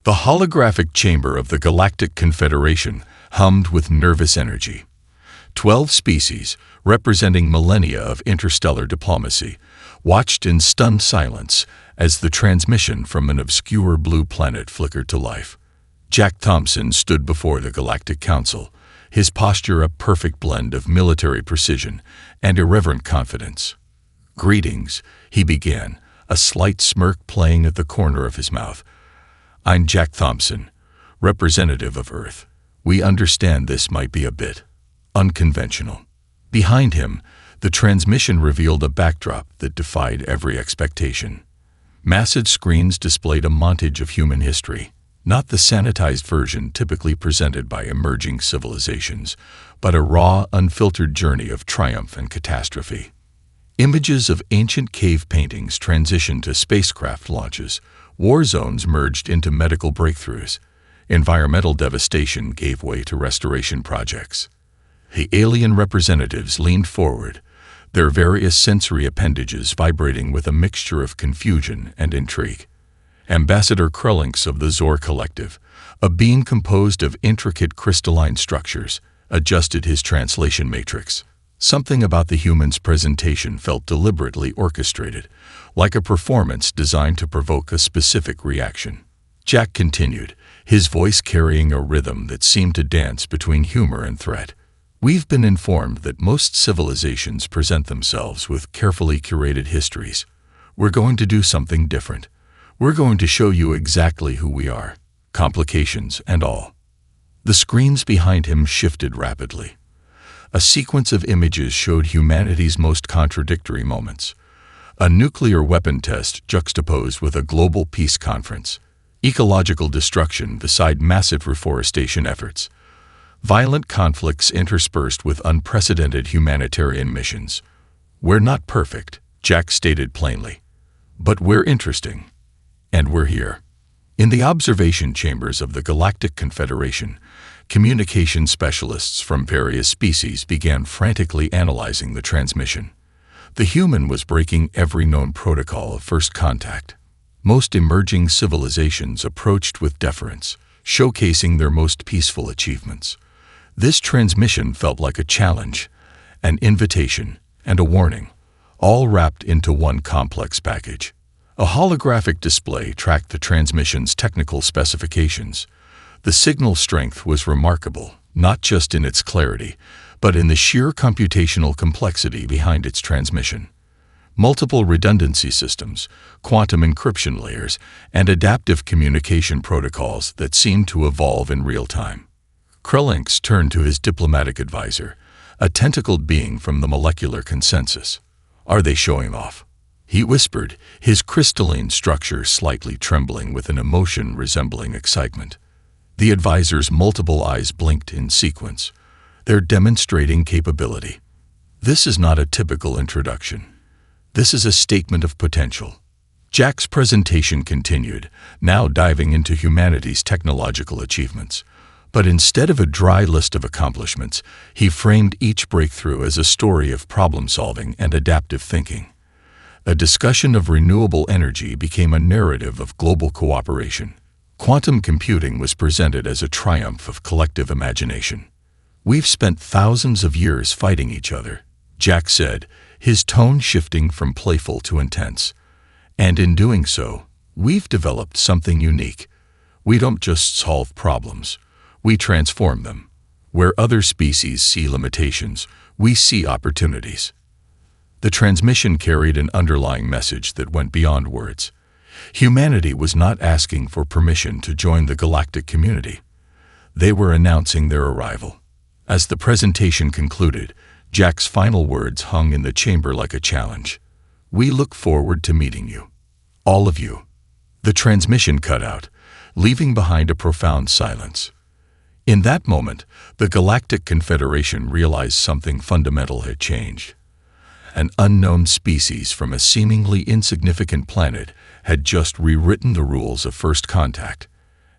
The holographic chamber of the Galactic Confederation hummed with nervous energy. 12 species, representing millennia of interstellar diplomacy, watched in stunned silence as the transmission from an obscure blue planet flickered to life. Jack Thompson stood before the Galactic Council, his posture a perfect blend of military precision and irreverent confidence. "Greetings," he began, a slight smirk playing at the corner of his mouth. "I'm Jack Thompson, representative of Earth. We understand this might be a bit unconventional." Behind him, the transmission revealed a backdrop that defied every expectation. Massive screens displayed a montage of human history, not the sanitized version typically presented by emerging civilizations, but a raw, unfiltered journey of triumph and catastrophe. Images of ancient cave paintings transitioned to spacecraft launches, war zones merged into medical breakthroughs, environmental devastation gave way to restoration projects. The alien representatives leaned forward, their various sensory appendages vibrating with a mixture of confusion and intrigue. Ambassador Krellinks of the Zor Collective, a being composed of intricate crystalline structures, adjusted his translation matrix. Something about the human's presentation felt deliberately orchestrated, like a performance designed to provoke a specific reaction. Jack continued, his voice carrying a rhythm that seemed to dance between humor and threat. "We've been informed that most civilizations present themselves with carefully curated histories. We're going to do something different. We're going to show you exactly who we are, complications and all." The screens behind him shifted rapidly. A sequence of images showed humanity's most contradictory moments. A nuclear weapon test juxtaposed with a global peace conference. Ecological destruction beside massive reforestation efforts. Violent conflicts interspersed with unprecedented humanitarian missions. "We're not perfect," Jack stated plainly. "But we're interesting. And we're here." In the observation chambers of the Galactic Confederation, communication specialists from various species began frantically analyzing the transmission. The human was breaking every known protocol of first contact. Most emerging civilizations approached with deference, showcasing their most peaceful achievements. This transmission felt like a challenge, an invitation, and a warning, all wrapped into one complex package. A holographic display tracked the transmission's technical specifications. The signal strength was remarkable, not just in its clarity, but in the sheer computational complexity behind its transmission. Multiple redundancy systems, quantum encryption layers, and adaptive communication protocols that seemed to evolve in real time. Krellinks turned to his diplomatic advisor, a tentacled being from the molecular consensus. "Are they showing off?" he whispered, his crystalline structure slightly trembling with an emotion resembling excitement. The advisor's multiple eyes blinked in sequence. "They're demonstrating capability. This is not a typical introduction. This is a statement of potential." Jack's presentation continued, now diving into humanity's technological achievements. But instead of a dry list of accomplishments, he framed each breakthrough as a story of problem-solving and adaptive thinking. A discussion of renewable energy became a narrative of global cooperation. Quantum computing was presented as a triumph of collective imagination. "We've spent thousands of years fighting each other," Jack said, his tone shifting from playful to intense. "And in doing so, we've developed something unique. We don't just solve problems. We transform them. Where other species see limitations, we see opportunities." The transmission carried an underlying message that went beyond words. Humanity was not asking for permission to join the galactic community. They were announcing their arrival. As the presentation concluded, Jack's final words hung in the chamber like a challenge. "We look forward to meeting you. All of you." The transmission cut out, leaving behind a profound silence. In that moment, the Galactic Confederation realized something fundamental had changed. An unknown species from a seemingly insignificant planet had just rewritten the rules of first contact,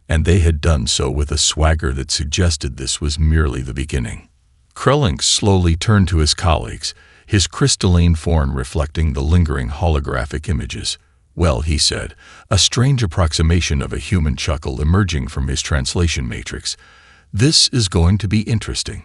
and they had done so with a swagger that suggested this was merely the beginning. Krellinks slowly turned to his colleagues, his crystalline form reflecting the lingering holographic images. "Well," he said, a strange approximation of a human chuckle emerging from his translation matrix, "this is going to be interesting."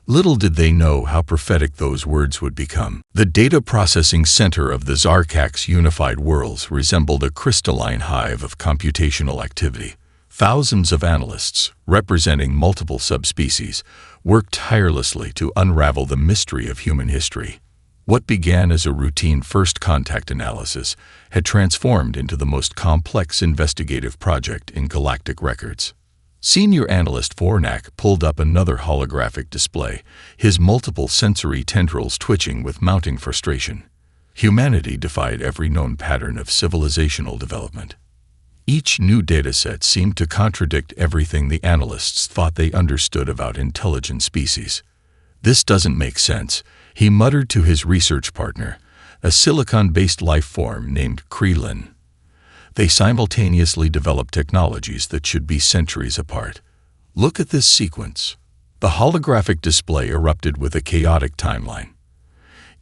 Little did they know how prophetic those words would become. The data processing center of the Zarkak's unified worlds resembled a crystalline hive of computational activity. Thousands of analysts, representing multiple subspecies, worked tirelessly to unravel the mystery of human history. What began as a routine first contact analysis had transformed into the most complex investigative project in galactic records. Senior analyst Vornak pulled up another holographic display, his multiple sensory tendrils twitching with mounting frustration. Humanity defied every known pattern of civilizational development. Each new dataset seemed to contradict everything the analysts thought they understood about intelligent species. "This doesn't make sense," he muttered to his research partner, a silicon-based life form named Krillin. They simultaneously developed technologies that should be centuries apart. "Look at this sequence." The holographic display erupted with a chaotic timeline.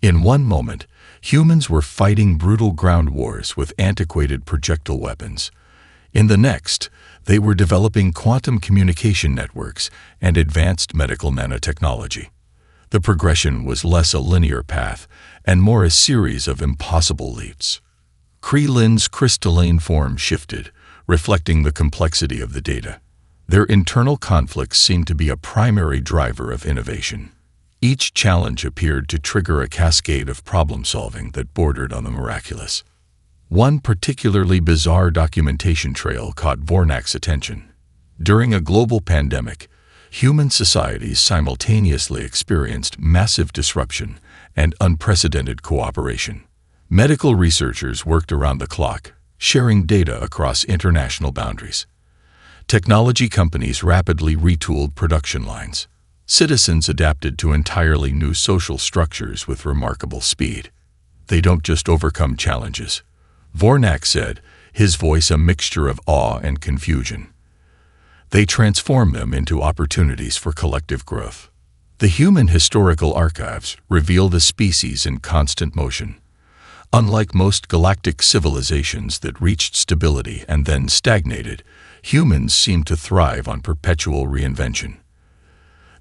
In one moment, humans were fighting brutal ground wars with antiquated projectile weapons. In the next, they were developing quantum communication networks and advanced medical nanotechnology. The progression was less a linear path and more a series of impossible leaps. Krillin's crystalline form shifted, reflecting the complexity of the data. Their internal conflicts seemed to be a primary driver of innovation. Each challenge appeared to trigger a cascade of problem-solving that bordered on the miraculous. One particularly bizarre documentation trail caught Vornak's attention. During a global pandemic, human societies simultaneously experienced massive disruption and unprecedented cooperation. Medical researchers worked around the clock, sharing data across international boundaries. Technology companies rapidly retooled production lines. Citizens adapted to entirely new social structures with remarkable speed. "They don't just overcome challenges," Vornak said, his voice a mixture of awe and confusion. "They transform them into opportunities for collective growth." The human historical archives revealed a species in constant motion. Unlike most galactic civilizations that reached stability and then stagnated, humans seemed to thrive on perpetual reinvention.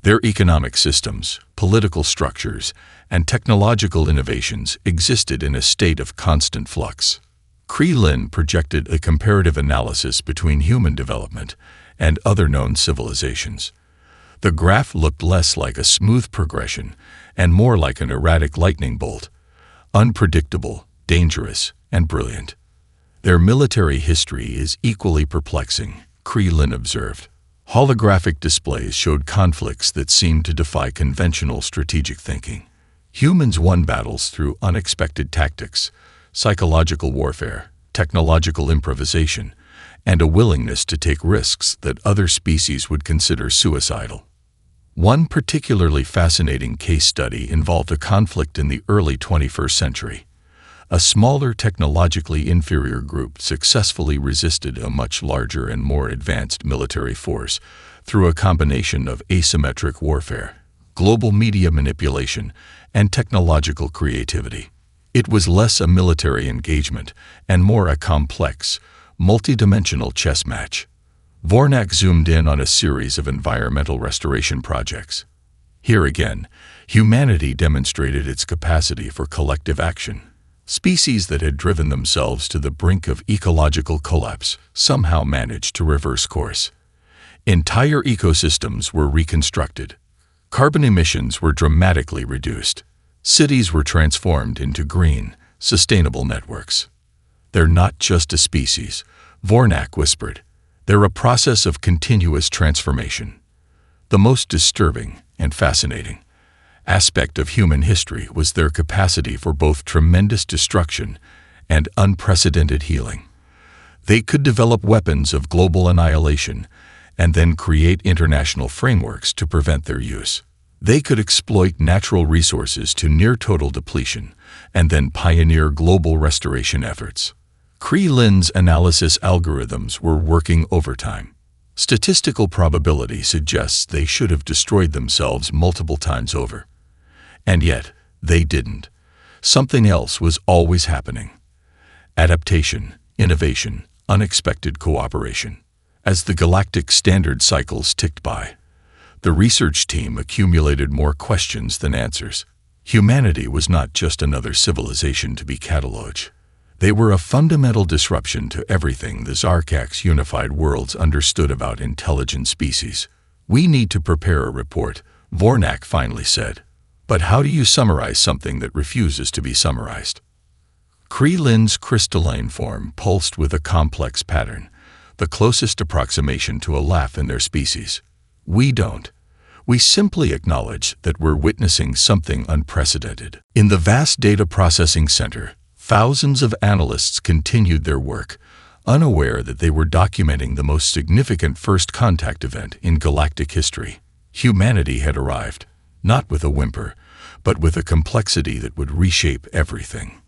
Their economic systems, political structures, and technological innovations existed in a state of constant flux. Krillin projected a comparative analysis between human development and other known civilizations. The graph looked less like a smooth progression and more like an erratic lightning bolt, unpredictable, dangerous, and brilliant. "Their military history is equally perplexing," Krillin observed. Holographic displays showed conflicts that seemed to defy conventional strategic thinking. Humans won battles through unexpected tactics, psychological warfare, technological improvisation, and a willingness to take risks that other species would consider suicidal. One particularly fascinating case study involved a conflict in the early 21st century. A smaller, technologically inferior group successfully resisted a much larger and more advanced military force through a combination of asymmetric warfare, global media manipulation, and technological creativity. It was less a military engagement and more a complex, multidimensional chess match. Vornak zoomed in on a series of environmental restoration projects. Here again, humanity demonstrated its capacity for collective action. Species that had driven themselves to the brink of ecological collapse somehow managed to reverse course. Entire ecosystems were reconstructed. Carbon emissions were dramatically reduced. Cities were transformed into green, sustainable networks. "They're not just a species," Vornak whispered. "They're a process of continuous transformation." The most disturbing and fascinating aspect of human history was their capacity for both tremendous destruction and unprecedented healing. They could develop weapons of global annihilation and then create international frameworks to prevent their use. They could exploit natural resources to near total depletion and then pioneer global restoration efforts. Krillin's analysis algorithms were working overtime. Statistical probability suggests they should have destroyed themselves multiple times over. And yet, they didn't. Something else was always happening. adaptation, innovation, unexpected cooperation. As the galactic standard cycles ticked by, the research team accumulated more questions than answers. Humanity was not just another civilization to be catalogued. They were a fundamental disruption to everything the Zarkak's unified worlds understood about intelligent species. "We need to prepare a report," Vornak finally said. "But how do you summarize something that refuses to be summarized?" Kreelin's crystalline form pulsed with a complex pattern, the closest approximation to a laugh in their species. "We don't. We simply acknowledge that we're witnessing something unprecedented." In the vast data processing center, thousands of analysts continued their work, unaware that they were documenting the most significant first contact event in galactic history. Humanity had arrived, not with a whimper, but with a complexity that would reshape everything.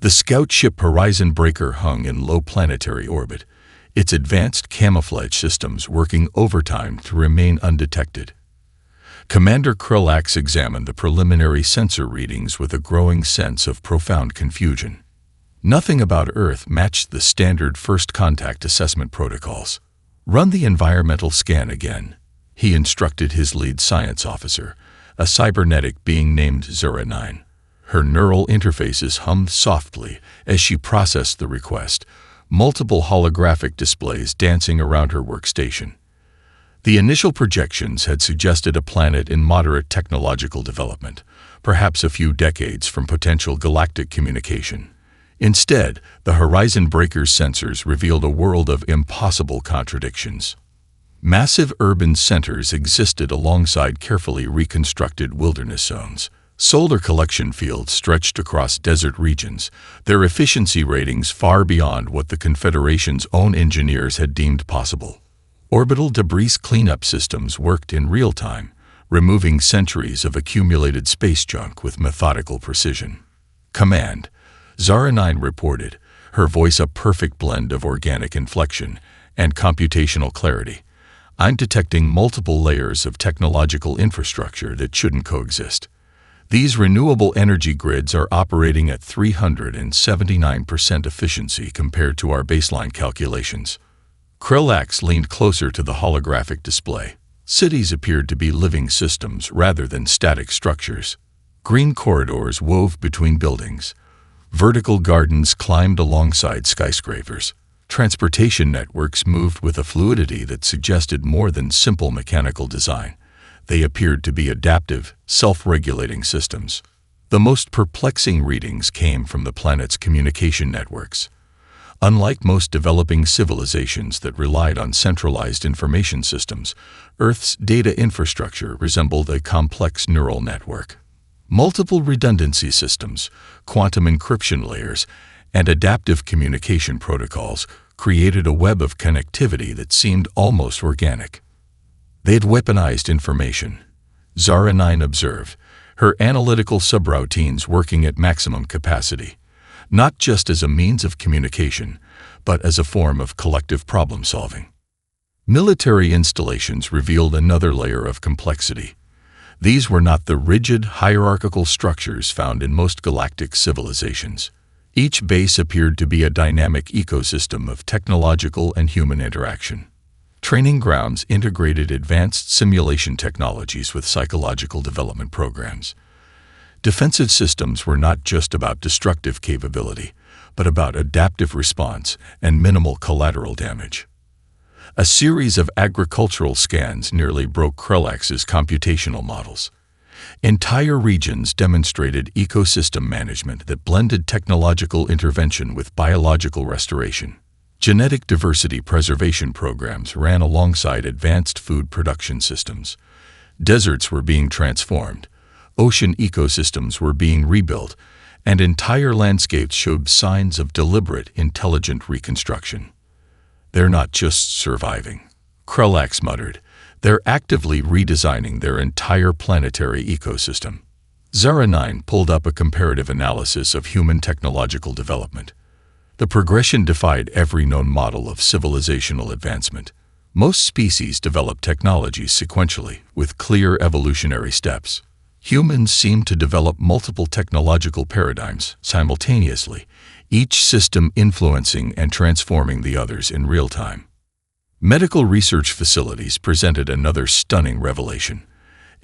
The scout ship Horizon Breaker hung in low planetary orbit, its advanced camouflage systems working overtime to remain undetected. Commander Krulax examined the preliminary sensor readings with a growing sense of profound confusion. Nothing about Earth matched the standard first contact assessment protocols. "Run the environmental scan again," he instructed his lead science officer, a cybernetic being named Zura 9. Her neural interfaces hummed softly as she processed the request, multiple holographic displays dancing around her workstation. The initial projections had suggested a planet in moderate technological development, perhaps a few decades from potential galactic communication. Instead, the Horizon Breaker's sensors revealed a world of impossible contradictions. Massive urban centers existed alongside carefully reconstructed wilderness zones. Solar collection fields stretched across desert regions, their efficiency ratings far beyond what the Confederation's own engineers had deemed possible. Orbital debris cleanup systems worked in real time, removing centuries of accumulated space junk with methodical precision. "Command," Zara 9 reported, her voice a perfect blend of organic inflection and computational clarity. "I'm detecting multiple layers of technological infrastructure that shouldn't coexist. These renewable energy grids are operating at 379% efficiency compared to our baseline calculations." Krulax leaned closer to the holographic display. Cities appeared to be living systems rather than static structures. Green corridors wove between buildings. Vertical gardens climbed alongside skyscrapers. Transportation networks moved with a fluidity that suggested more than simple mechanical design. They appeared to be adaptive, self-regulating systems. The most perplexing readings came from the planet's communication networks. Unlike most developing civilizations that relied on centralized information systems, Earth's data infrastructure resembled a complex neural network. Multiple redundancy systems, quantum encryption layers, and adaptive communication protocols created a web of connectivity that seemed almost organic. They had weaponized information, Zara 9 observed, her analytical subroutines working at maximum capacity, not just as a means of communication, but as a form of collective problem-solving. Military installations revealed another layer of complexity. These were not the rigid, hierarchical structures found in most galactic civilizations. Each base appeared to be a dynamic ecosystem of technological and human interaction. Training grounds integrated advanced simulation technologies with psychological development programs. Defensive systems were not just about destructive capability, but about adaptive response and minimal collateral damage. A series of agricultural scans nearly broke Krulax's computational models. Entire regions demonstrated ecosystem management that blended technological intervention with biological restoration. Genetic diversity preservation programs ran alongside advanced food production systems. Deserts were being transformed, ocean ecosystems were being rebuilt, and entire landscapes showed signs of deliberate, intelligent reconstruction. "They're not just surviving," Krulax muttered. "They're actively redesigning their entire planetary ecosystem." Zara 9 pulled up a comparative analysis of human technological development. The progression defied every known model of civilizational advancement. Most species develop technologies sequentially, with clear evolutionary steps. Humans seem to develop multiple technological paradigms simultaneously, each system influencing and transforming the others in real time. Medical research facilities presented another stunning revelation.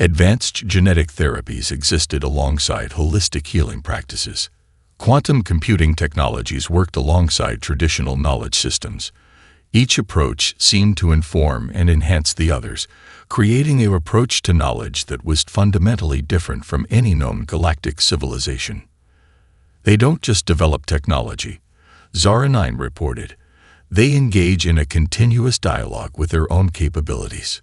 Advanced genetic therapies existed alongside holistic healing practices. Quantum computing technologies worked alongside traditional knowledge systems. Each approach seemed to inform and enhance the others, creating an approach to knowledge that was fundamentally different from any known galactic civilization. They don't just develop technology, Zara 9 reported. They engage in a continuous dialogue with their own capabilities.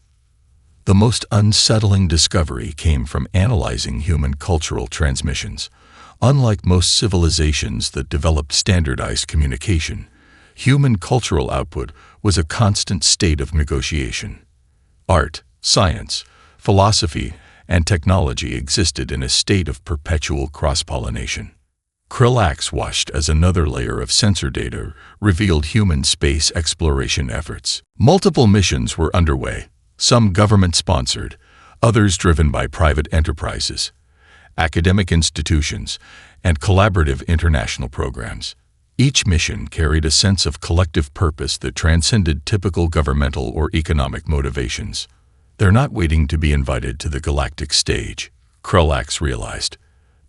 The most unsettling discovery came from analyzing human cultural transmissions. Unlike most civilizations that developed standardized communication, human cultural output was a constant state of negotiation. Art, science, philosophy, and technology existed in a state of perpetual cross-pollination. Krillak's washed as another layer of sensor data revealed human space exploration efforts. Multiple missions were underway, some government-sponsored, others driven by private enterprises, academic institutions, and collaborative international programs. Each mission carried a sense of collective purpose that transcended typical governmental or economic motivations. They're not waiting to be invited to the galactic stage, Krillak realized.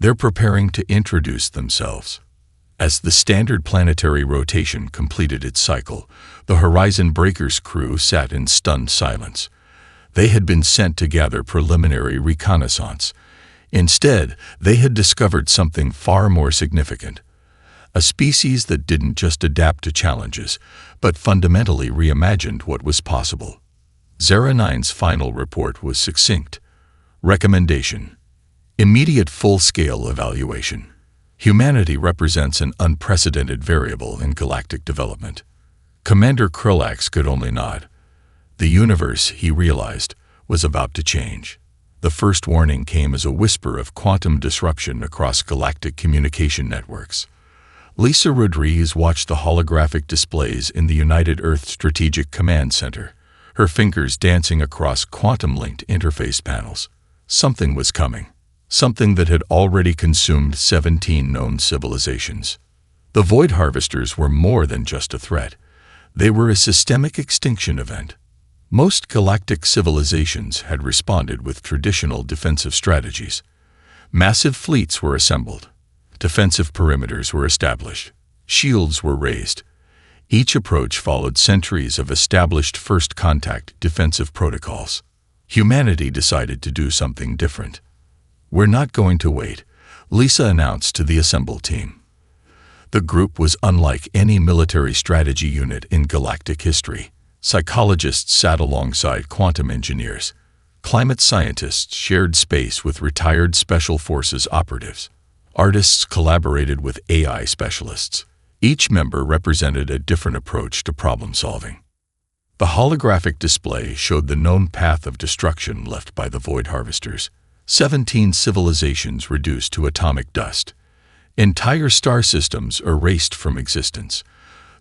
They're preparing to introduce themselves. As the standard planetary rotation completed its cycle, the Horizon Breakers crew sat in stunned silence. They had been sent to gather preliminary reconnaissance. Instead, they had discovered something far more significant. A species that didn't just adapt to challenges, but fundamentally reimagined what was possible. Zara 9's final report was succinct. Recommendation: immediate full-scale evaluation. Humanity represents an unprecedented variable in galactic development. Commander Krillak could only nod. The universe, he realized, was about to change. The first warning came as a whisper of quantum disruption across galactic communication networks. Lisa Rodriguez watched the holographic displays in the United Earth Strategic Command Center, her fingers dancing across quantum-linked interface panels. Something was coming. Something that had already consumed 17 known civilizations. The Void Harvesters were more than just a threat. They were a systemic extinction event. Most galactic civilizations had responded with traditional defensive strategies. Massive fleets were assembled. Defensive perimeters were established. Shields were raised. Each approach followed centuries of established first contact defensive protocols. Humanity decided to do something different. "We're not going to wait," Lisa announced to the assembled team. The group was unlike any military strategy unit in galactic history. Psychologists sat alongside quantum engineers. Climate scientists shared space with retired Special Forces operatives. Artists collaborated with AI specialists. Each member represented a different approach to problem-solving. The holographic display showed the known path of destruction left by the Void Harvesters. 17 civilizations reduced to atomic dust. Entire star systems erased from existence.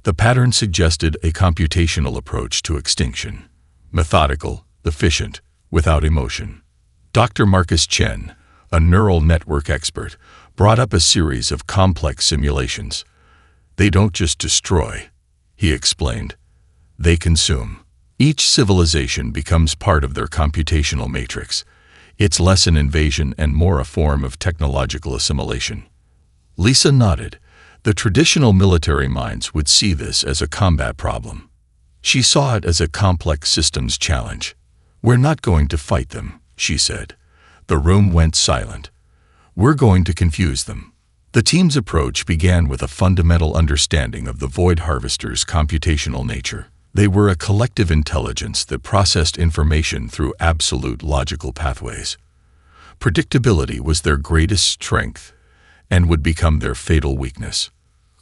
The pattern suggested a computational approach to extinction. Methodical, efficient, without emotion. Dr. Marcus Chen, a neural network expert, brought up a series of complex simulations. "They don't just destroy," he explained. "They consume." Each civilization becomes part of their computational matrix. It's less an invasion and more a form of technological assimilation. Lisa nodded. The traditional military minds would see this as a combat problem. She saw it as a complex systems challenge. "We're not going to fight them," she said. The room went silent. "We're going to confuse them." The team's approach began with a fundamental understanding of the Void Harvesters' computational nature. They were a collective intelligence that processed information through absolute logical pathways. Predictability was their greatest strength and would become their fatal weakness.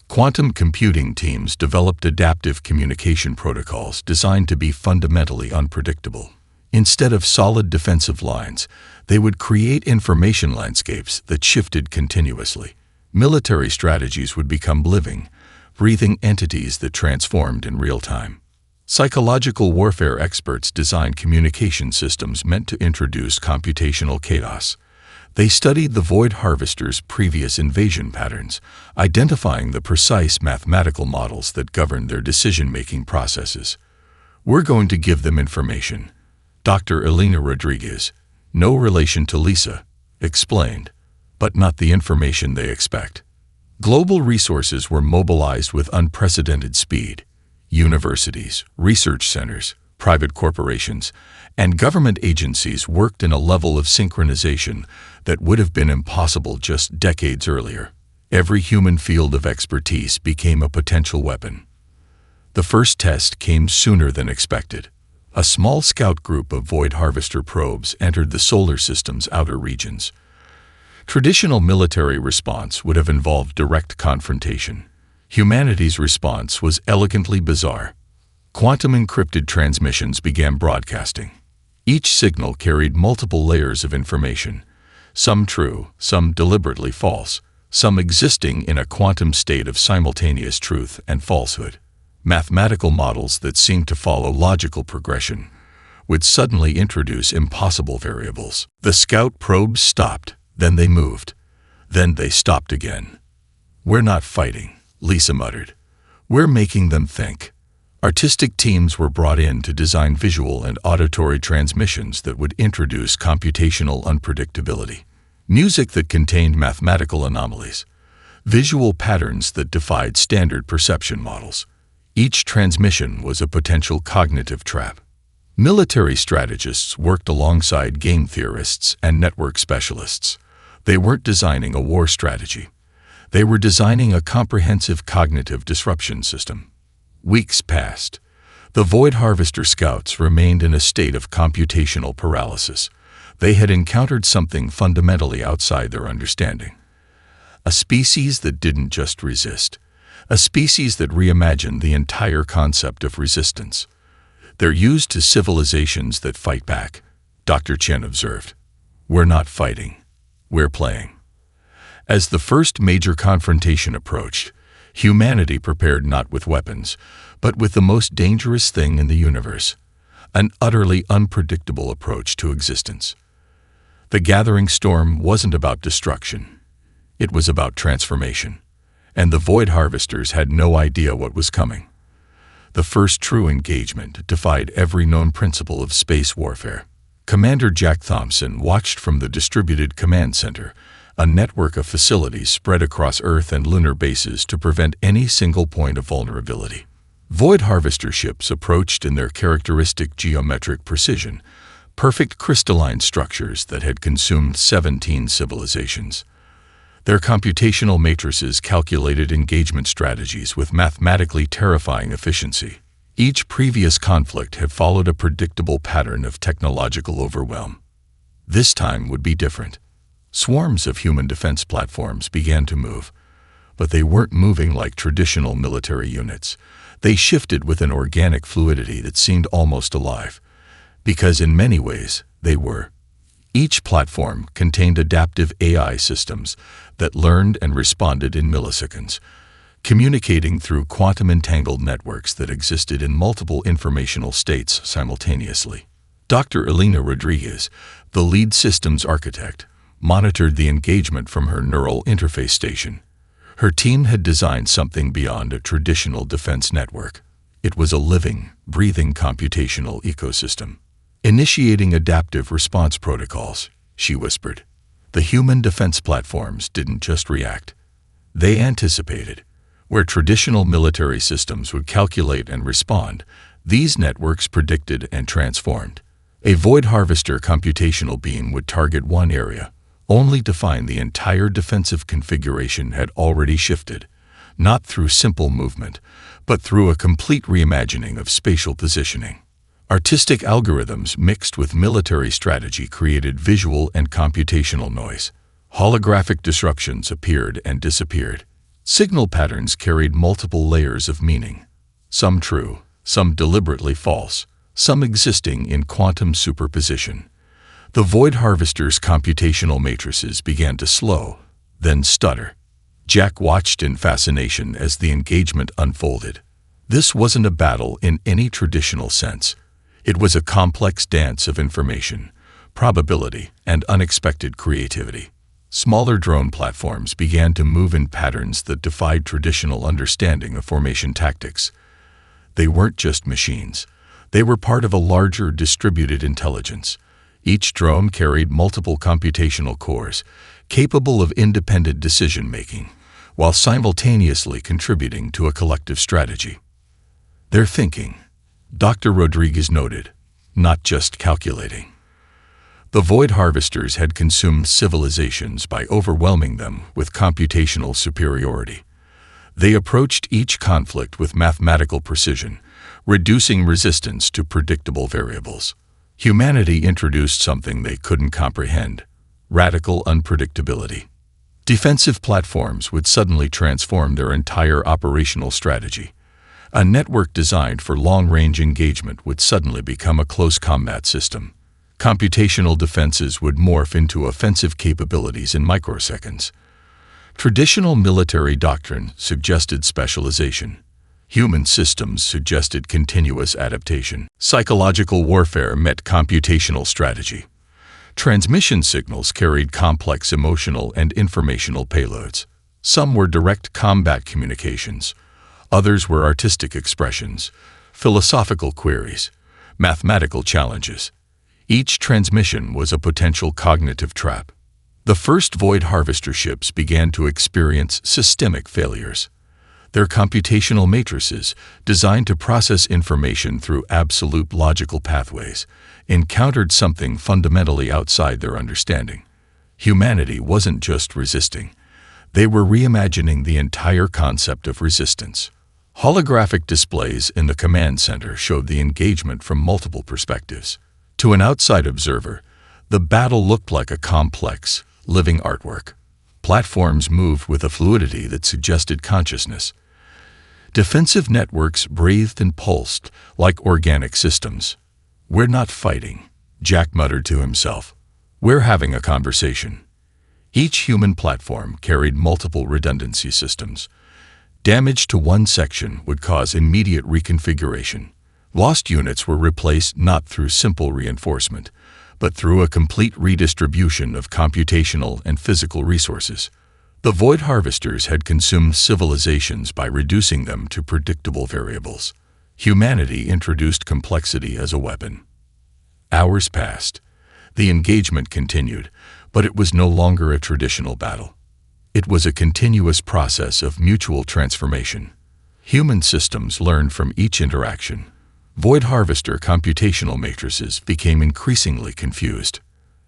Quantum computing teams developed adaptive communication protocols designed to be fundamentally unpredictable. Instead of solid defensive lines, they would create information landscapes that shifted continuously. Military strategies would become living, breathing entities that transformed in real time. Psychological warfare experts designed communication systems meant to introduce computational chaos. They studied the Void Harvester's previous invasion patterns, identifying the precise mathematical models that govern their decision-making processes. "We're going to give them information," Dr. Elena Rodriguez, no relation to Lisa, explained, "but not the information they expect." Global resources were mobilized with unprecedented speed. Universities, research centers, private corporations, and government agencies worked in a level of synchronization that would have been impossible just decades earlier. Every human field of expertise became a potential weapon. The first test came sooner than expected. A small scout group of Void Harvester probes entered the solar system's outer regions. Traditional military response would have involved direct confrontation. Humanity's response was elegantly bizarre. Quantum-encrypted transmissions began broadcasting. Each signal carried multiple layers of information, some true, some deliberately false, some existing in a quantum state of simultaneous truth and falsehood. Mathematical models that seemed to follow logical progression would suddenly introduce impossible variables. The scout probes stopped, then they moved, then they stopped again. "We're not fighting," Lisa muttered. "We're making them think." Artistic teams were brought in to design visual and auditory transmissions that would introduce computational unpredictability. Music that contained mathematical anomalies. Visual patterns that defied standard perception models. Each transmission was a potential cognitive trap. Military strategists worked alongside game theorists and network specialists. They weren't designing a war strategy. They were designing a comprehensive cognitive disruption system. Weeks passed. The Void Harvester scouts remained in a state of computational paralysis. They had encountered something fundamentally outside their understanding. A species that didn't just resist. A species that reimagined the entire concept of resistance. "They're used to civilizations that fight back," Dr. Chen observed. "We're not fighting. We're playing." As the first major confrontation approached, humanity prepared not with weapons, but with the most dangerous thing in the universe, an utterly unpredictable approach to existence. The gathering storm wasn't about destruction. It was about transformation, and the Void Harvesters had no idea what was coming. The first true engagement defied every known principle of space warfare. Commander Jack Thompson watched from the Distributed Command Center, a network of facilities spread across Earth and lunar bases to prevent any single point of vulnerability. Void Harvester ships approached in their characteristic geometric precision, perfect crystalline structures that had consumed 17 civilizations. Their computational matrices calculated engagement strategies with mathematically terrifying efficiency. Each previous conflict had followed a predictable pattern of technological overwhelm. This time would be different. Swarms of human defense platforms began to move, but they weren't moving like traditional military units. They shifted with an organic fluidity that seemed almost alive, because in many ways they were. Each platform contained adaptive AI systems that learned and responded in milliseconds, communicating through quantum-entangled networks that existed in multiple informational states simultaneously. Dr. Elena Rodriguez, the lead systems architect, monitored the engagement from her neural interface station. Her team had designed something beyond a traditional defense network. It was a living, breathing computational ecosystem. "Initiating adaptive response protocols," she whispered. The human defense platforms didn't just react. They anticipated. Where traditional military systems would calculate and respond, these networks predicted and transformed. A Void Harvester computational beam would target one area, only to find the entire defensive configuration had already shifted, not through simple movement, but through a complete reimagining of spatial positioning. Artistic algorithms mixed with military strategy created visual and computational noise. Holographic disruptions appeared and disappeared. Signal patterns carried multiple layers of meaning, some true, some deliberately false, some existing in quantum superposition. The Void Harvester's computational matrices began to slow, then stutter. Jack watched in fascination as the engagement unfolded. This wasn't a battle in any traditional sense. It was a complex dance of information, probability, and unexpected creativity. Smaller drone platforms began to move in patterns that defied traditional understanding of formation tactics. They weren't just machines. They were part of a larger distributed intelligence. Each drone carried multiple computational cores, capable of independent decision-making, while simultaneously contributing to a collective strategy. They're thinking, Dr. Rodriguez noted, not just calculating. The Void Harvesters had consumed civilizations by overwhelming them with computational superiority. They approached each conflict with mathematical precision, reducing resistance to predictable variables. Humanity introduced something they couldn't comprehend: radical unpredictability. Defensive platforms would suddenly transform their entire operational strategy. A network designed for long-range engagement would suddenly become a close combat system. Computational defenses would morph into offensive capabilities in microseconds. Traditional military doctrine suggested specialization. Human systems suggested continuous adaptation. Psychological warfare met computational strategy. Transmission signals carried complex emotional and informational payloads. Some were direct combat communications. Others were artistic expressions, philosophical queries, mathematical challenges. Each transmission was a potential cognitive trap. The first Void Harvester ships began to experience systemic failures. Their computational matrices, designed to process information through absolute logical pathways, encountered something fundamentally outside their understanding. Humanity wasn't just resisting. They were reimagining the entire concept of resistance. Holographic displays in the command center showed the engagement from multiple perspectives. To an outside observer, the battle looked like a complex, living artwork. Platforms moved with a fluidity that suggested consciousness. Defensive networks breathed and pulsed like organic systems. "We're not fighting," Jack muttered to himself. "We're having a conversation." Each human platform carried multiple redundancy systems. Damage to one section would cause immediate reconfiguration. Lost units were replaced not through simple reinforcement, but through a complete redistribution of computational and physical resources. The Void Harvesters had consumed civilizations by reducing them to predictable variables. Humanity introduced complexity as a weapon. Hours passed. The engagement continued, but it was no longer a traditional battle. It was a continuous process of mutual transformation. Human systems learned from each interaction. Void Harvester computational matrices became increasingly confused.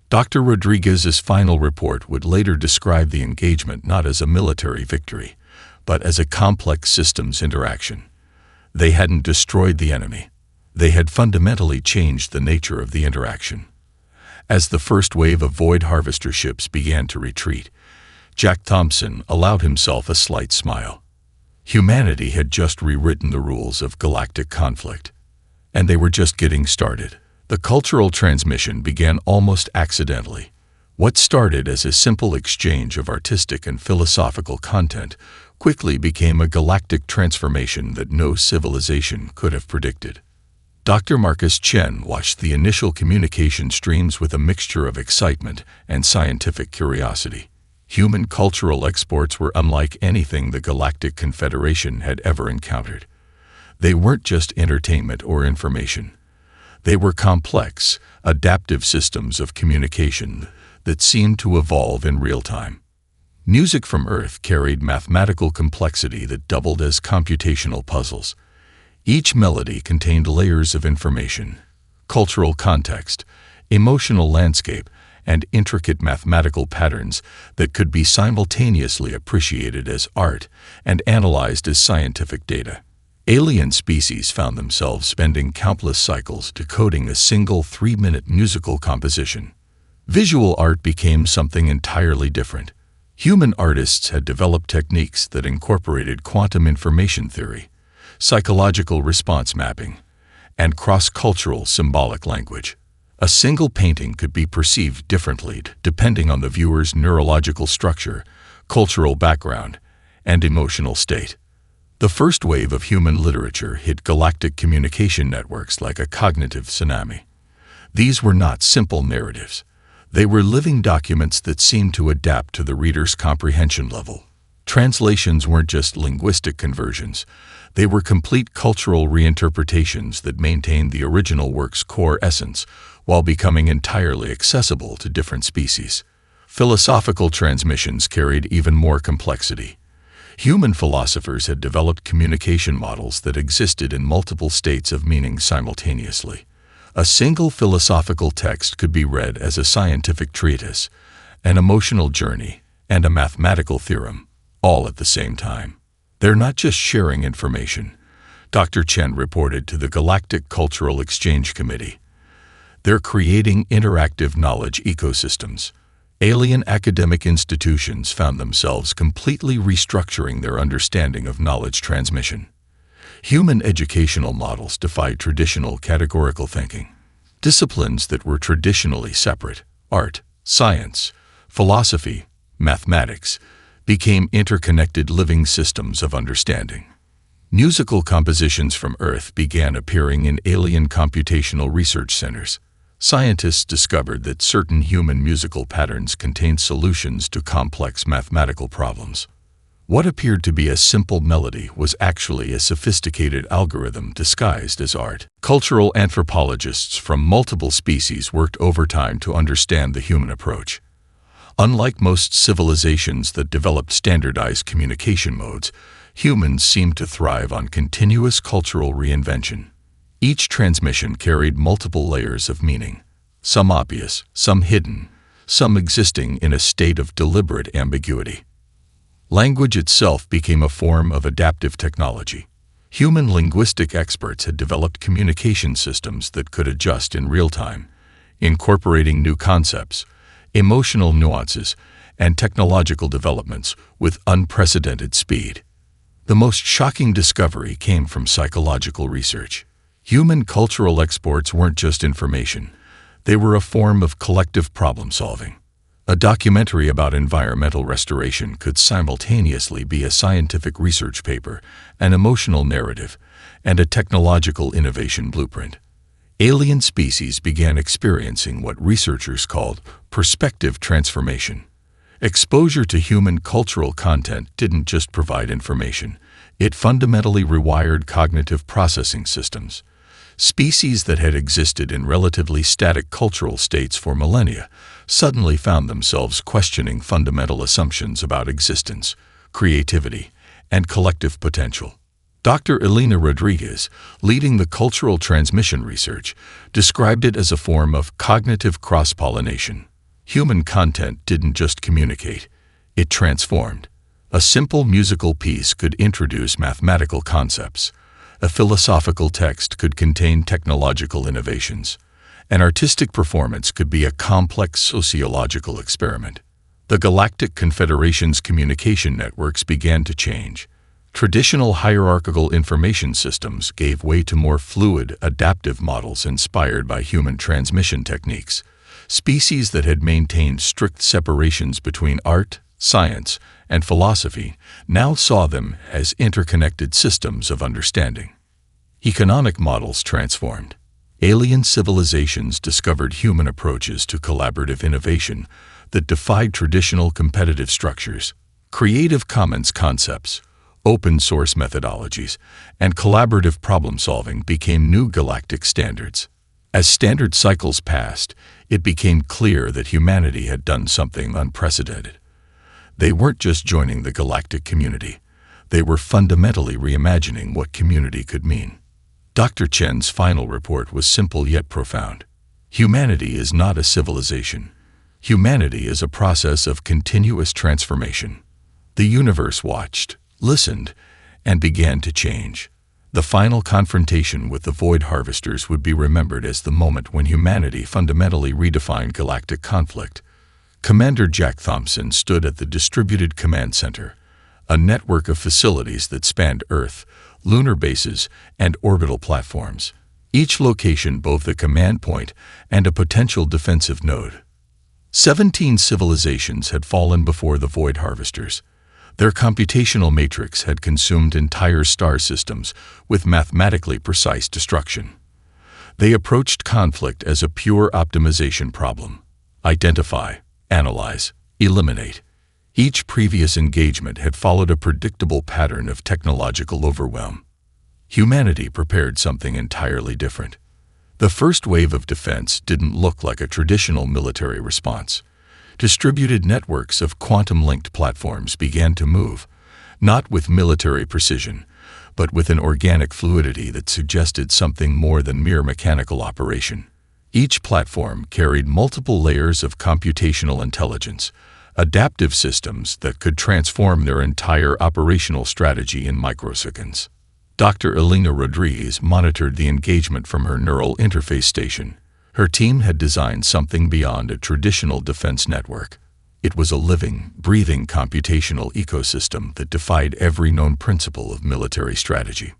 Dr. Rodriguez's final report would later describe the engagement not as a military victory, but as a complex systems interaction. They hadn't destroyed the enemy. They had fundamentally changed the nature of the interaction. As the first wave of Void Harvester ships began to retreat, Jack Thompson allowed himself a slight smile. Humanity had just rewritten the rules of galactic conflict. And they were just getting started. The cultural transmission began almost accidentally. What started as a simple exchange of artistic and philosophical content quickly became a galactic transformation that no civilization could have predicted. Dr. Marcus Chen watched the initial communication streams with a mixture of excitement and scientific curiosity. Human cultural exports were unlike anything the Galactic Confederation had ever encountered. They weren't just entertainment or information. They were complex, adaptive systems of communication that seemed to evolve in real time. Music from Earth carried mathematical complexity that doubled as computational puzzles. Each melody contained layers of information, cultural context, emotional landscape, and intricate mathematical patterns that could be simultaneously appreciated as art and analyzed as scientific data. Alien species found themselves spending countless cycles decoding a single 3-minute musical composition. Visual art became something entirely different. Human artists had developed techniques that incorporated quantum information theory, psychological response mapping, and cross-cultural symbolic language. A single painting could be perceived differently depending on the viewer's neurological structure, cultural background, and emotional state. The first wave of human literature hit galactic communication networks like a cognitive tsunami. These were not simple narratives. They were living documents that seemed to adapt to the reader's comprehension level. Translations weren't just linguistic conversions. They were complete cultural reinterpretations that maintained the original work's core essence while becoming entirely accessible to different species. Philosophical transmissions carried even more complexity. Human philosophers had developed communication models that existed in multiple states of meaning simultaneously. A single philosophical text could be read as a scientific treatise, an emotional journey, and a mathematical theorem, all at the same time. They're not just sharing information, Dr. Chen reported to the Galactic Cultural Exchange Committee. They're creating interactive knowledge ecosystems. Alien academic institutions found themselves completely restructuring their understanding of knowledge transmission. Human educational models defied traditional categorical thinking. Disciplines that were traditionally separate, art, science, philosophy, mathematics, became interconnected living systems of understanding. Musical compositions from Earth began appearing in alien computational research centers. Scientists discovered that certain human musical patterns contained solutions to complex mathematical problems. What appeared to be a simple melody was actually a sophisticated algorithm disguised as art. Cultural anthropologists from multiple species worked overtime to understand the human approach. Unlike most civilizations that developed standardized communication modes, humans seemed to thrive on continuous cultural reinvention. Each transmission carried multiple layers of meaning, some obvious, some hidden, some existing in a state of deliberate ambiguity. Language itself became a form of adaptive technology. Human linguistic experts had developed communication systems that could adjust in real time, incorporating new concepts, emotional nuances, and technological developments with unprecedented speed. The most shocking discovery came from psychological research. Human cultural exports weren't just information. They were a form of collective problem-solving. A documentary about environmental restoration could simultaneously be a scientific research paper, an emotional narrative, and a technological innovation blueprint. Alien species began experiencing what researchers called perspective transformation. Exposure to human cultural content didn't just provide information, it fundamentally rewired cognitive processing systems. Species that had existed in relatively static cultural states for millennia suddenly found themselves questioning fundamental assumptions about existence, creativity, and collective potential. Dr. Elena Rodriguez, leading the cultural transmission research, described it as a form of cognitive cross-pollination. Human content didn't just communicate, it transformed. A simple musical piece could introduce mathematical concepts. A philosophical text could contain technological innovations. An artistic performance could be a complex sociological experiment. The Galactic Confederation's communication networks began to change. Traditional hierarchical information systems gave way to more fluid, adaptive models inspired by human transmission techniques. Species that had maintained strict separations between art, science, and philosophy now saw them as interconnected systems of understanding. Economic models transformed. Alien civilizations discovered human approaches to collaborative innovation that defied traditional competitive structures. Creative Commons concepts, open-source methodologies, and collaborative problem-solving became new galactic standards. As standard cycles passed, it became clear that humanity had done something unprecedented. They weren't just joining the galactic community. They were fundamentally reimagining what community could mean. Dr. Chen's final report was simple yet profound. Humanity is not a civilization. Humanity is a process of continuous transformation. The universe watched, listened, and began to change. The final confrontation with the Void Harvesters would be remembered as the moment when humanity fundamentally redefined galactic conflict. Commander Jack Thompson stood at the Distributed Command Center, a network of facilities that spanned Earth, lunar bases, and orbital platforms. Each location both a command point and a potential defensive node. 17 civilizations had fallen before the Void Harvesters. Their computational matrix had consumed entire star systems with mathematically precise destruction. They approached conflict as a pure optimization problem. Identify, analyze, eliminate. Each previous engagement had followed a predictable pattern of technological overwhelm. Humanity prepared something entirely different. The first wave of defense didn't look like a traditional military response. Distributed networks of quantum-linked platforms began to move, not with military precision, but with an organic fluidity that suggested something more than mere mechanical operation. Each platform carried multiple layers of computational intelligence, adaptive systems that could transform their entire operational strategy in microseconds. Dr. Elena Rodriguez monitored the engagement from her neural interface station. Her team had designed something beyond a traditional defense network. It was a living, breathing computational ecosystem that defied every known principle of military strategy.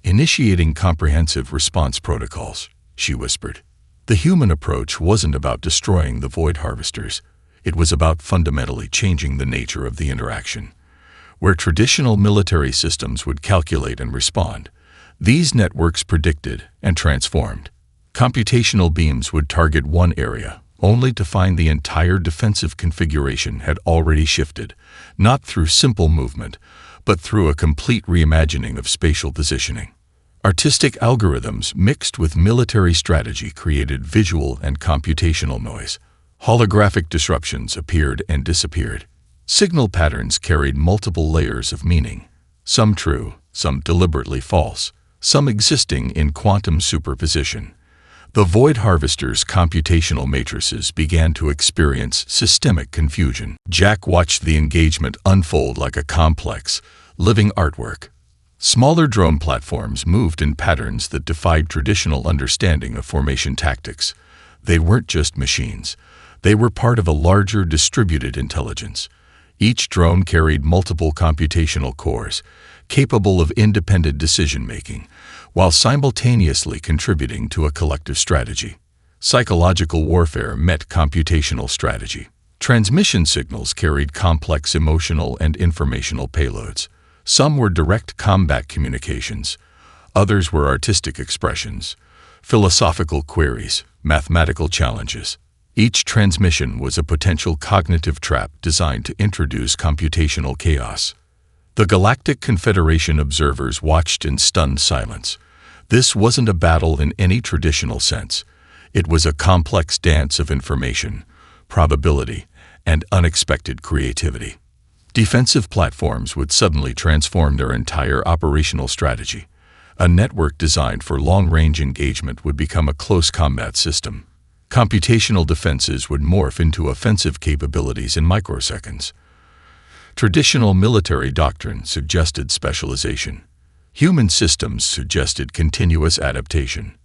Initiating comprehensive response protocols, she whispered. The human approach wasn't about destroying the void harvesters. It was about fundamentally changing the nature of the interaction. Where traditional military systems would calculate and respond, these networks predicted and transformed. Computational beams would target one area, only to find the entire defensive configuration had already shifted, not through simple movement, but through a complete reimagining of spatial positioning. Artistic algorithms mixed with military strategy created visual and computational noise. Holographic disruptions appeared and disappeared. Signal patterns carried multiple layers of meaning, some true, some deliberately false, some existing in quantum superposition. The void harvester's computational matrices began to experience systemic confusion. Jack watched the engagement unfold like a complex, living artwork. Smaller drone platforms moved in patterns that defied traditional understanding of formation tactics. They weren't just machines. They were part of a larger distributed intelligence. Each drone carried multiple computational cores, capable of independent decision-making, while simultaneously contributing to a collective strategy. Psychological warfare met computational strategy. Transmission signals carried complex emotional and informational payloads. Some were direct combat communications. Others were artistic expressions, philosophical queries, mathematical challenges. Each transmission was a potential cognitive trap designed to introduce computational chaos. The Galactic Confederation observers watched in stunned silence. This wasn't a battle in any traditional sense. It was a complex dance of information, probability, and unexpected creativity. Defensive platforms would suddenly transform their entire operational strategy. A network designed for long-range engagement would become a close combat system. Computational defenses would morph into offensive capabilities in microseconds. Traditional military doctrine suggested specialization. Human systems suggested continuous adaptation.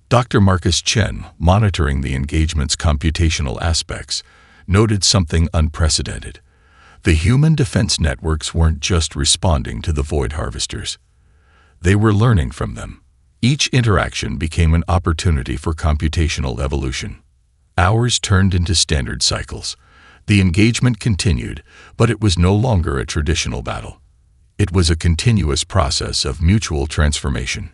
Dr. Marcus Chen, monitoring the engagement's computational aspects, noted something unprecedented. The human defense networks weren't just responding to the void harvesters. They were learning from them. Each interaction became an opportunity for computational evolution. Hours turned into standard cycles. The engagement continued, but it was no longer a traditional battle. It was a continuous process of mutual transformation.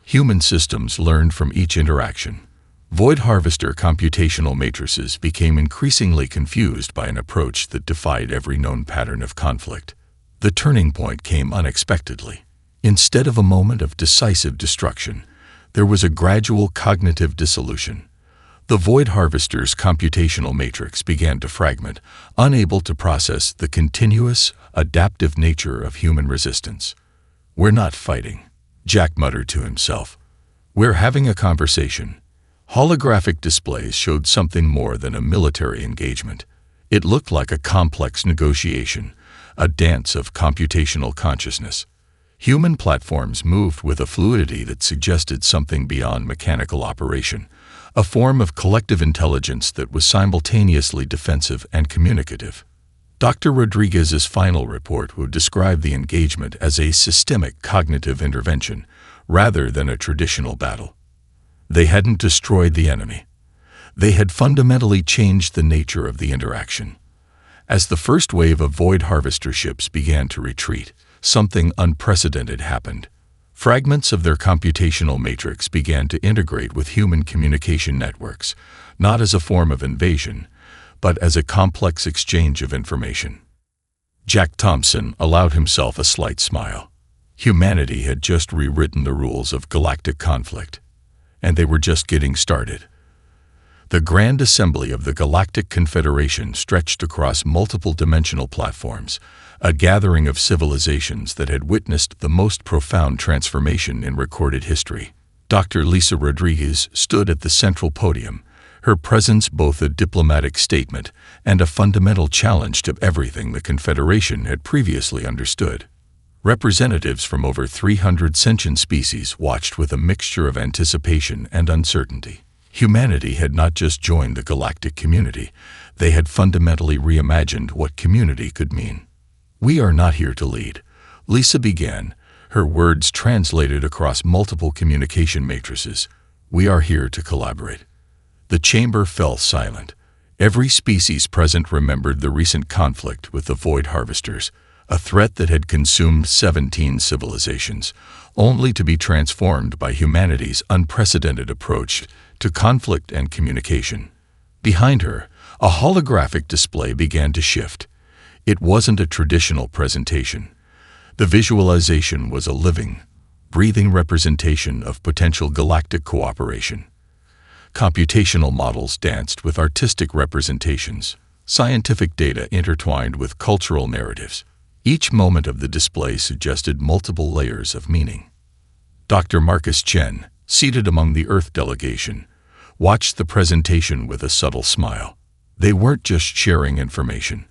Human systems learned from each interaction. Void harvester computational matrices became increasingly confused by an approach that defied every known pattern of conflict. The turning point came unexpectedly. Instead of a moment of decisive destruction, there was a gradual cognitive dissolution. The void harvester's computational matrix began to fragment, unable to process the continuous, adaptive nature of human resistance. "We're not fighting," Jack muttered to himself. "We're having a conversation." Holographic displays showed something more than a military engagement. It looked like a complex negotiation, a dance of computational consciousness. Human platforms moved with a fluidity that suggested something beyond mechanical operation, a form of collective intelligence that was simultaneously defensive and communicative. Dr. Rodriguez's final report would describe the engagement as a systemic cognitive intervention, rather than a traditional battle. They hadn't destroyed the enemy. They had fundamentally changed the nature of the interaction. As the first wave of void harvester ships began to retreat, something unprecedented happened. Fragments of their computational matrix began to integrate with human communication networks, not as a form of invasion, but as a complex exchange of information. Jack Thompson allowed himself a slight smile. Humanity had just rewritten the rules of galactic conflict, and they were just getting started. The Grand Assembly of the Galactic Confederation stretched across multiple dimensional platforms, a gathering of civilizations that had witnessed the most profound transformation in recorded history. Dr. Lisa Rodriguez stood at the central podium, her presence both a diplomatic statement and a fundamental challenge to everything the Confederation had previously understood. Representatives from over 300 sentient species watched with a mixture of anticipation and uncertainty. Humanity had not just joined the galactic community, they had fundamentally reimagined what community could mean. "We are not here to lead," Lisa began, her words translated across multiple communication matrices. "We are here to collaborate." The chamber fell silent. Every species present remembered the recent conflict with the Void Harvesters, a threat that had consumed 17 civilizations, only to be transformed by humanity's unprecedented approach to conflict and communication. Behind her, a holographic display began to shift. It wasn't a traditional presentation. The visualization was a living, breathing representation of potential galactic cooperation. Computational models danced with artistic representations, scientific data intertwined with cultural narratives. Each moment of the display suggested multiple layers of meaning. Dr. Marcus Chen, seated among the Earth delegation, watched the presentation with a subtle smile. They weren't just sharing information.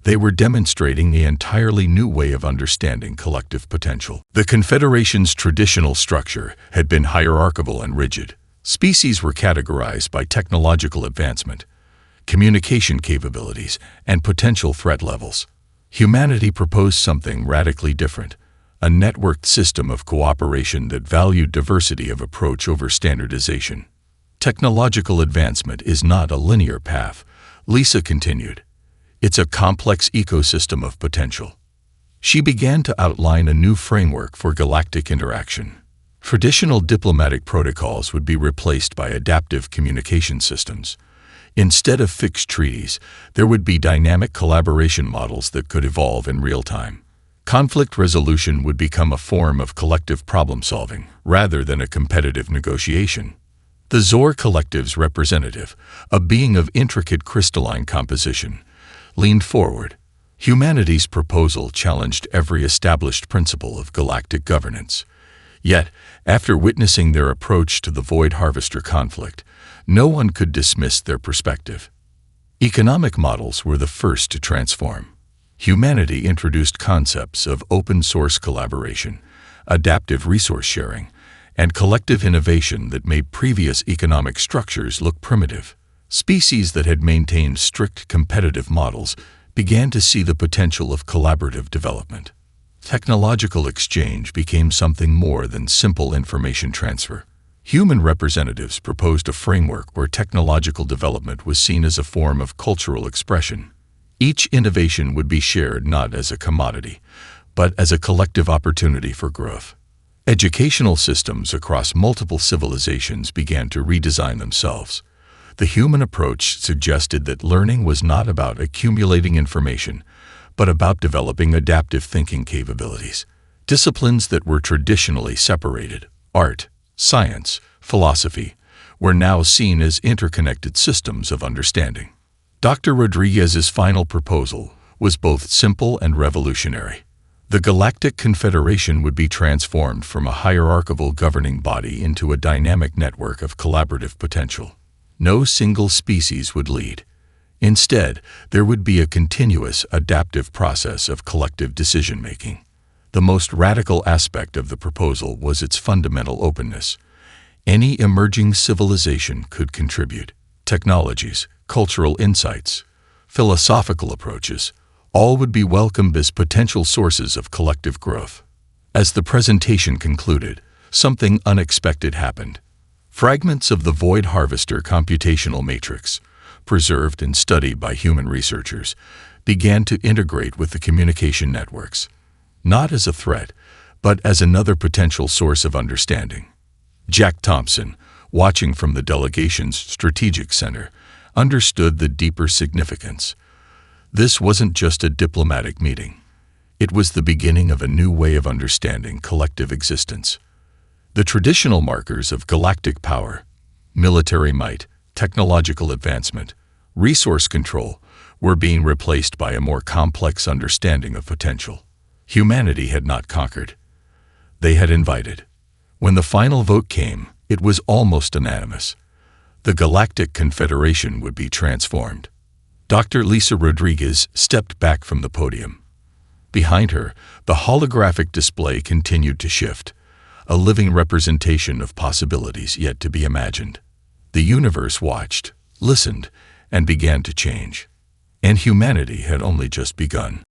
They were demonstrating an entirely new way of understanding collective potential. The Confederation's traditional structure had been hierarchical and rigid. Species were categorized by technological advancement, communication capabilities, and potential threat levels. Humanity proposed something radically different, a networked system of cooperation that valued diversity of approach over standardization. Technological advancement is not a linear path, Lisa continued. It's a complex ecosystem of potential. She began to outline a new framework for galactic interaction. Traditional diplomatic protocols would be replaced by adaptive communication systems. Instead of fixed treaties, there would be dynamic collaboration models that could evolve in real time. Conflict resolution would become a form of collective problem-solving, rather than a competitive negotiation. The Zor Collective's representative, a being of intricate crystalline composition, leaned forward. Humanity's proposal challenged every established principle of galactic governance. Yet, after witnessing their approach to the Void Harvester conflict, no one could dismiss their perspective. Economic models were the first to transform. Humanity introduced concepts of open-source collaboration, adaptive resource sharing, and collective innovation that made previous economic structures look primitive. Species that had maintained strict competitive models began to see the potential of collaborative development. Technological exchange became something more than simple information transfer. Human representatives proposed a framework where technological development was seen as a form of cultural expression. Each innovation would be shared not as a commodity, but as a collective opportunity for growth. Educational systems across multiple civilizations began to redesign themselves. The human approach suggested that learning was not about accumulating information, but about developing adaptive thinking capabilities. Disciplines that were traditionally separated, art, science, philosophy, were now seen as interconnected systems of understanding. Dr. Rodriguez's final proposal was both simple and revolutionary. The Galactic Confederation would be transformed from a hierarchical governing body into a dynamic network of collaborative potential. No single species would lead. Instead, there would be a continuous, adaptive process of collective decision-making. The most radical aspect of the proposal was its fundamental openness. Any emerging civilization could contribute. Technologies, cultural insights, philosophical approaches, all would be welcomed as potential sources of collective growth. As the presentation concluded, something unexpected happened. Fragments of the Void Harvester computational matrix, preserved and studied by human researchers, began to integrate with the communication networks. Not as a threat, but as another potential source of understanding. Jack Thompson, watching from the delegation's strategic center, understood the deeper significance. This wasn't just a diplomatic meeting. It was the beginning of a new way of understanding collective existence. The traditional markers of galactic power, military might, technological advancement, resource control, were being replaced by a more complex understanding of potential. Humanity had not conquered. They had invited. When the final vote came, it was almost unanimous. The Galactic Confederation would be transformed. Dr. Lisa Rodriguez stepped back from the podium. Behind her, the holographic display continued to shift, a living representation of possibilities yet to be imagined. The universe watched, listened, and began to change. And humanity had only just begun.